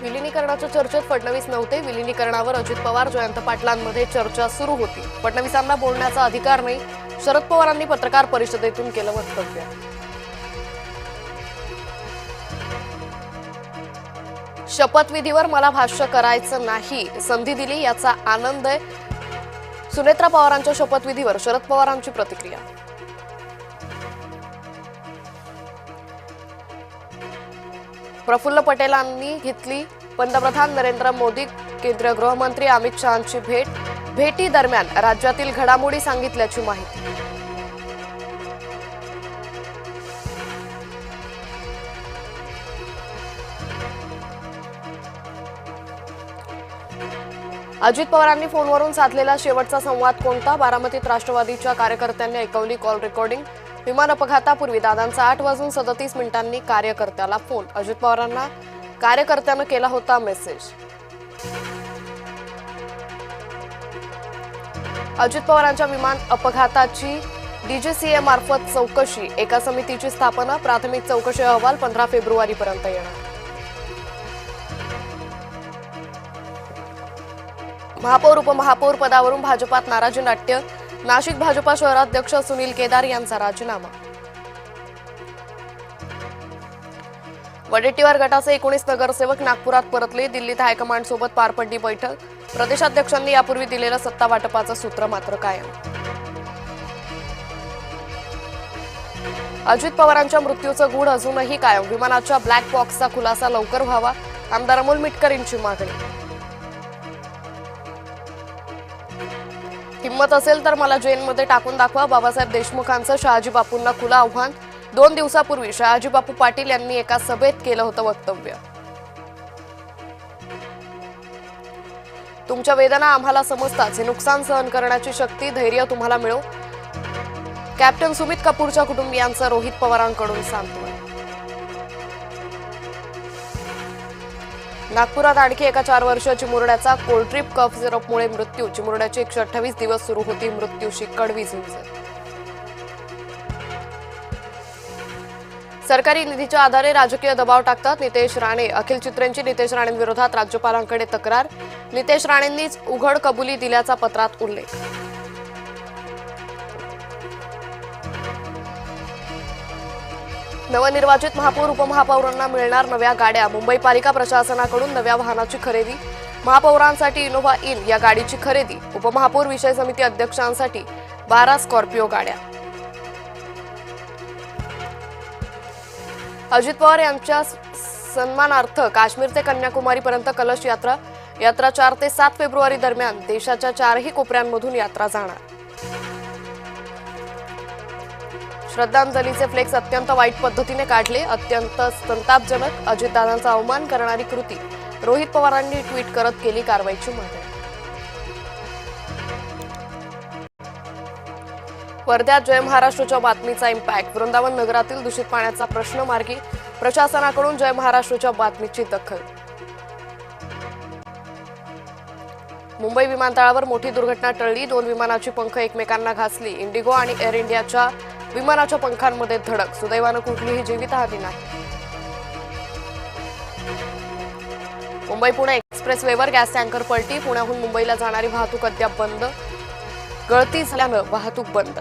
विलिनीकरणाच्या चर्चेत फडणवीस नव्हते. विलिनीकरणावर अजित पवार, जयंत पाटलांमध्ये चर्चा सुरू होती. फडणवीसांना बोलण्याचा अधिकार नाही. शरद पवारांनी पत्रकार परिषदेतून केलं वक्तव्य. शपथविधीवर मला भाष्य करायचं नाही, संधी दिली याचा आनंद आहे. सुनेत्रा पवारांच्या शपथविधीवर शरद पवारांची प्रतिक्रिया. प्रफुल्ल पटेलांनी घेतली पंतप्रधान नरेंद्र मोदी, केंद्रीय गृहमंत्री अमित शहांची भेट. भेटी दरम्यान राज्यातील घडामोडी सांगितल्याची माहिती. अजित पवारांनी फोनवरून साधलेला शेवटचा संवाद कोणता? बारामतीत राष्ट्रवादीच्या कार्यकर्त्यांनी ऐकवली कॉल रेकॉर्डिंग. विमान अपघातापूर्वी दादांचा 8:37 कार्यकर्त्याला फोन. अजित पवारांना कार्यकर्त्यानं केला होता मेसेज. अजित पवारांच्या विमान अपघाताची डीजीसीए मार्फत चौकशी. एका समितीची स्थापना. प्राथमिक चौकशी अहवाल 15 फेब्रुवारीपर्यंत येणार. महापौर उपमहापौर पदावरून भाजपात नाराजी नाट्य. नाशिक भाजपा शहराध्यक्ष सुनील केदार यांचा राजीनामा. वडेट्टीवार गटाचे 19 नगरसेवक नागपुरात परतले. दिल्लीत हायकमांड सोबत पार पडली बैठक. प्रदेशाध्यक्षांनी यापूर्वी दिलेलं सत्ता वाटपाचं सूत्र मात्र कायम. अजित पवारांच्या मृत्यूचं गूढ अजूनही कायम. विमानाच्या ब्लॅक बॉक्सचा खुलासा लवकर व्हावा, आमदार अमोल मिटकरींची मागणी. हिम्मत असेल तर मला जेलमध्ये टाकून दाखवा. बाबासाहेब देशमुखांचं शहाजी बापूंना खुलं आव्हान. 2 दिवसापूर्वी शहाजी बापू पाटील यांनी एका सभेत केलं होतं वक्तव्य. तुमच्या वेदना आम्हाला समजतात. हे नुकसान सहन करण्याची शक्ती, धैर्य तुम्हाला मिळो. कॅप्टन सुमित कपूरच्या कुटुंबियांचं रोहित पवारांकडून सांत्वन. नागपुरात आणखी एका 4 वर्षीय चिमुरड्याचा कोल्ड्रिप कफ सिरपमुळे मृत्यू. चिमुरड्याची 128 दिवस सुरू होती मृत्यूशी कडवी झुंज. सरकारी निधीच्या आधारे राजकीय दबाव टाकतात नितेश राणे. अखिल चित्रेंची नितेश राणेंविरोधात राज्यपालांकडे तक्रार. नितेश राणेंनीच उघड कबुली दिल्याचा पत्रात उल्लेख. नवनिर्वाचित महापौर उपमहापौरांना मिळणार नव्या गाड्या. मुंबई पालिका प्रशासनाकडून नव्या वाहनाची खरेदी. महापौरांसाठी इनोव्हा इन या गाडीची खरेदी. उपमहापौर विषय समिती अध्यक्षांसाठी 12 स्कॉर्पिओ गाड्या. अजित पवार यांच्या सन्मानार्थ काश्मीर ते कन्याकुमारीपर्यंत कलश यात्रा. यात्रा 4 ते 7 फेब्रुवारी दरम्यान देशाच्या 4ही कोपऱ्यांमधून यात्रा जाणार. श्रद्धांजलीचे फ्लेक्स अत्यंत वाईट पद्धतीने काढले. अत्यंत संतापजनक. अजितदादांचा अवमान करणारी कृती. रोहित पवारांनी ट्विट करत केली कारवाईची मागणी. वर्ध्यात जय महाराष्ट्रच्या बातमीचा इम्पॅक्ट. वृंदावन नगरातील दूषित पाण्याचा प्रश्न मार्गी. प्रशासनाकडून जय महाराष्ट्रच्या बातमीची दखल. मुंबई विमानतळावर मोठी दुर्घटना टळली. 2 विमानाची पंख एकमेकांना घासली. इंडिगो आणि एअर इंडियाच्या विमानाच्या पंखांमध्ये धडक. सुदैवानं कुठलीही जीवितहानी नाही. मुंबई पुणे एक्सप्रेसवेवर गॅस टँकर पलटी. पुण्याहून मुंबईला जाणारी वाहतूक अद्याप बंद. गळती झाल्यानं वाहतूक बंद.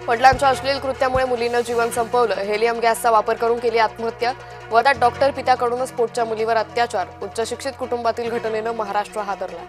वडिलांच्या अश्लील कृत्यामुळे मुलीनं जीवन संपवलं. हेलियम गॅसचा वापर करून केली आत्महत्या. वर्ध्यात डॉक्टर पित्याकडूनच पोटच्या मुलीवर अत्याचार. उच्च शिक्षित कुटुंबातील घटनेनं महाराष्ट्र हादरला.